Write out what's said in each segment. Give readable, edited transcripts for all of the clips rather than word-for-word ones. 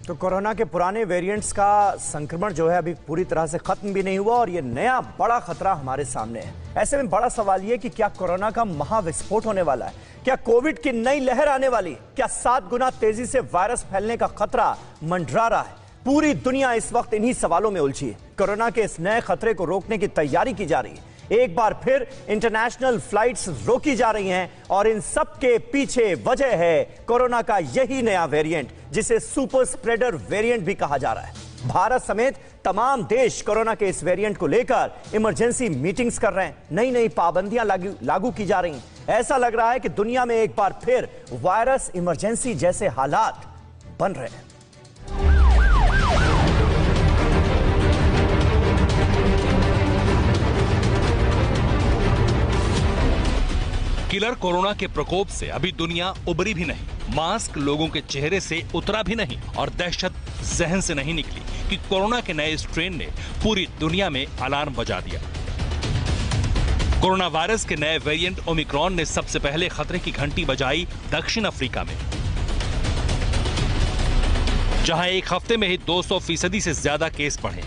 तो कोरोना के पुराने वेरिएंट्स का संक्रमण जो है अभी पूरी तरह से खत्म भी नहीं हुआ और ये नया बड़ा खतरा हमारे सामने है। ऐसे में बड़ा सवाल ये कि क्या कोरोना का महाविस्फोट होने वाला है? क्या कोविड की नई लहर आने वाली? क्या 7 गुना तेजी से वायरस फैलने का खतरा मंडरा रहा है? पूरी दुनिया इस वक्त इन्हीं सवालों में उलझी है। कोरोना के इस नए खतरे को रोकने की तैयारी की जा रही है। एक बार फिर इंटरनेशनल फ्लाइट्स रोकी जा रही हैं और इन सब के पीछे वजह है कोरोना का यही नया वेरिएंट, जिसे सुपर स्प्रेडर वेरिएंट भी कहा जा रहा है। भारत समेत तमाम देश कोरोना के इस वेरिएंट को लेकर इमरजेंसी मीटिंग्स कर रहे हैं। नई नई पाबंदियां लागू की जा रही हैं। ऐसा लग रहा है कि दुनिया में एक बार फिर वायरस इमरजेंसी जैसे हालात बन रहे हैं। किलर कोरोना के प्रकोप से अभी दुनिया उबरी भी नहीं, मास्क लोगों के चेहरे से उतरा भी नहीं और दहशत जहन से नहीं निकली कि कोरोना के नए स्ट्रेन ने पूरी दुनिया में अलार्म बजा दिया। कोरोना वायरस के नए वेरिएंट ओमिक्रॉन ने सबसे पहले खतरे की घंटी बजाई दक्षिण अफ्रीका में, जहां एक हफ्ते में ही 200% से ज्यादा केस बढ़े।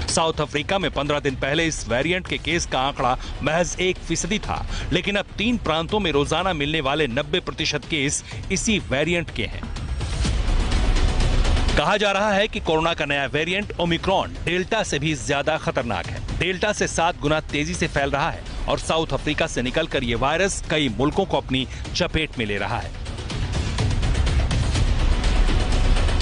साउथ अफ्रीका में 15 दिन पहले इस वेरिएंट के केस का आंकड़ा महज 1% था, लेकिन अब 3 प्रांतों में रोजाना मिलने वाले 90% केस इसी वेरिएंट के हैं। कहा जा रहा है कि कोरोना का नया वेरिएंट ओमिक्रॉन डेल्टा से भी ज्यादा खतरनाक है। डेल्टा से 7 गुना तेजी से फैल रहा है और साउथ अफ्रीका से निकलकर यह वायरस कई मुल्कों को अपनी चपेट में ले रहा है।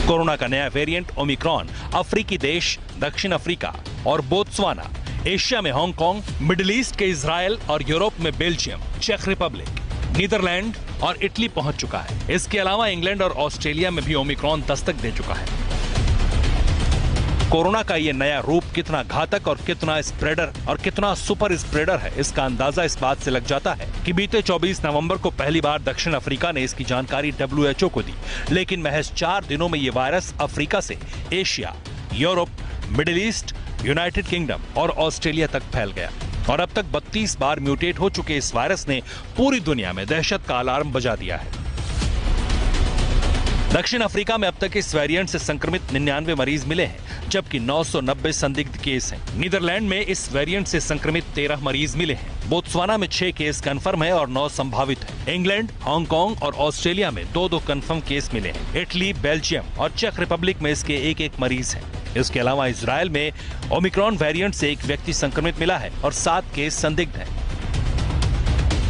कोरोना का नया वेरिएंट ओमिक्रॉन अफ्रीकी देश दक्षिण अफ्रीका और बोत्सवाना, एशिया में हांगकांग, मिडिल ईस्ट के इजराइल और यूरोप में बेल्जियम, चेक रिपब्लिक, नीदरलैंड और इटली पहुंच चुका है। इसके अलावा इंग्लैंड और ऑस्ट्रेलिया में भी ओमिक्रॉन दस्तक दे चुका है। कोरोना का यह नया रूप कितना घातक और कितना स्प्रेडर और कितना सुपर स्प्रेडर है, इसका अंदाजा इस बात से लग जाता है कि बीते 24 नवंबर को पहली बार दक्षिण अफ्रीका ने इसकी जानकारी WHO को दी, लेकिन महज 4 दिनों में यह वायरस अफ्रीका से Asia, Europe, middle east, United kingdom और ऑस्ट्रेलिया तक फैल गया और अब तक 32 बार म्यूटेट हो चुके इस वायरस ने पूरी दुनिया में दहशत का अलार्म बजा दिया है। दक्षिण अफ्रीका में अब तक इस वेरिएंट से संक्रमित 99 मरीज मिले हैं, जबकि 990 संदिग्ध केस हैं। नीदरलैंड में इस वेरिएंट से संक्रमित 13 मरीज मिले हैं। बोत्सवाना में 6 केस कंफर्म है और 9 संभावित हैं। इंग्लैंड, हांगकांग और ऑस्ट्रेलिया में 2-2 कंफर्म केस मिले हैं। इटली, बेल्जियम और चेक रिपब्लिक में इसके 1-1 मरीज हैं। इसके अलावा इजराइल में ओमिक्रॉन वेरिएंट से 1 व्यक्ति संक्रमित मिला है और 7 केस संदिग्ध हैं।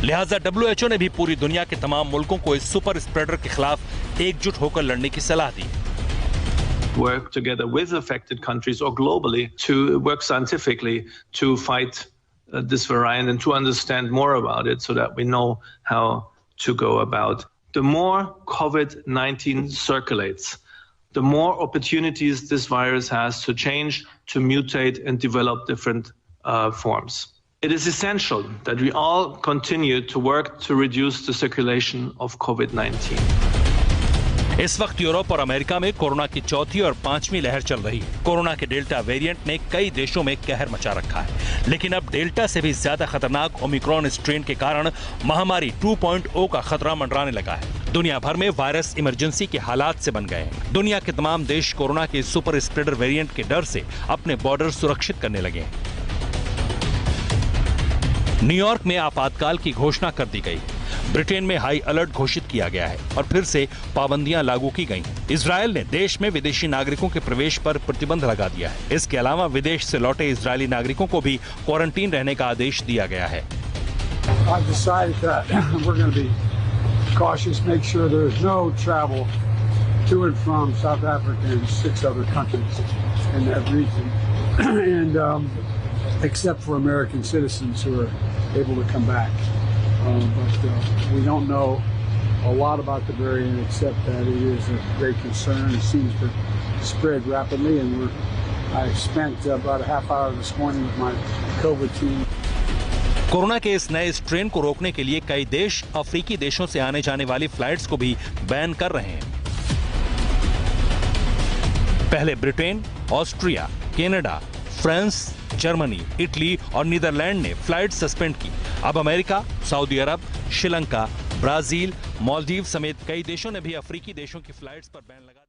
लिहाजा WHO ने भी पूरी दुनिया के तमाम मुल्कों को इस सुपर स्प्रेडर के खिलाफ एकजुट होकर लड़ने की सलाह दी। Work together with affected countries or globally to work scientifically to fight this variant and to understand more about it so that we know how to go about. The more COVID-19 circulates, the more opportunities this virus has to change, to mutate and develop different forms. It is essential that we all continue to work to reduce the circulation of COVID-19. इस वक्त Europe और America में corona की 4थी और 5वीं लहर चल रही है। कोरोना के डेल्टा वेरिएंट ने कई देशों में कहर मचा रखा है, लेकिन अब डेल्टा से भी ज्यादा खतरनाक ओमिक्रॉन स्ट्रेन के कारण महामारी 2.0 का खतरा मंडराने लगा है। दुनिया भर में वायरस इमरजेंसी के हालात से बन गए हैं। दुनिया के तमाम देश कोरोना के सुपर स्प्रेडर वेरिएंट के डर से अपने बॉर्डर सुरक्षित करने लगे हैं। न्यूयॉर्क में आपातकाल की घोषणा कर दी गई है। ब्रिटेन में हाई अलर्ट घोषित किया गया है और फिर से पाबंदियां लागू की गई हैं। इजराइल ने देश में विदेशी नागरिकों के प्रवेश पर प्रतिबंध लगा दिया है। इसके अलावा विदेश से लौटे इजरायली नागरिकों को भी क्वारंटीन रहने का आदेश दिया गया है। except for American citizens who are able to come back. But we don't know a lot about the variant except that it is a great concern. It seems to spread rapidly, and I spent about a half hour this morning with my COVID team. Corona के इस नए strain को रोकने के लिए कई देश अफ्रीकी देशों से आने जाने वाली फ्लाइट्स को भी बैन कर रहे हैं। पहले Britain, Austria, Canada, France, Germany, Italy और नीदरलैंड ने फ्लाइट सस्पेंड की। अब अमेरिका, सऊदी अरब, श्रीलंका, ब्राजील, मालदीव समेत कई देशों ने भी अफ्रीकी देशों की फ्लाइट्स पर बैन लगा दिया।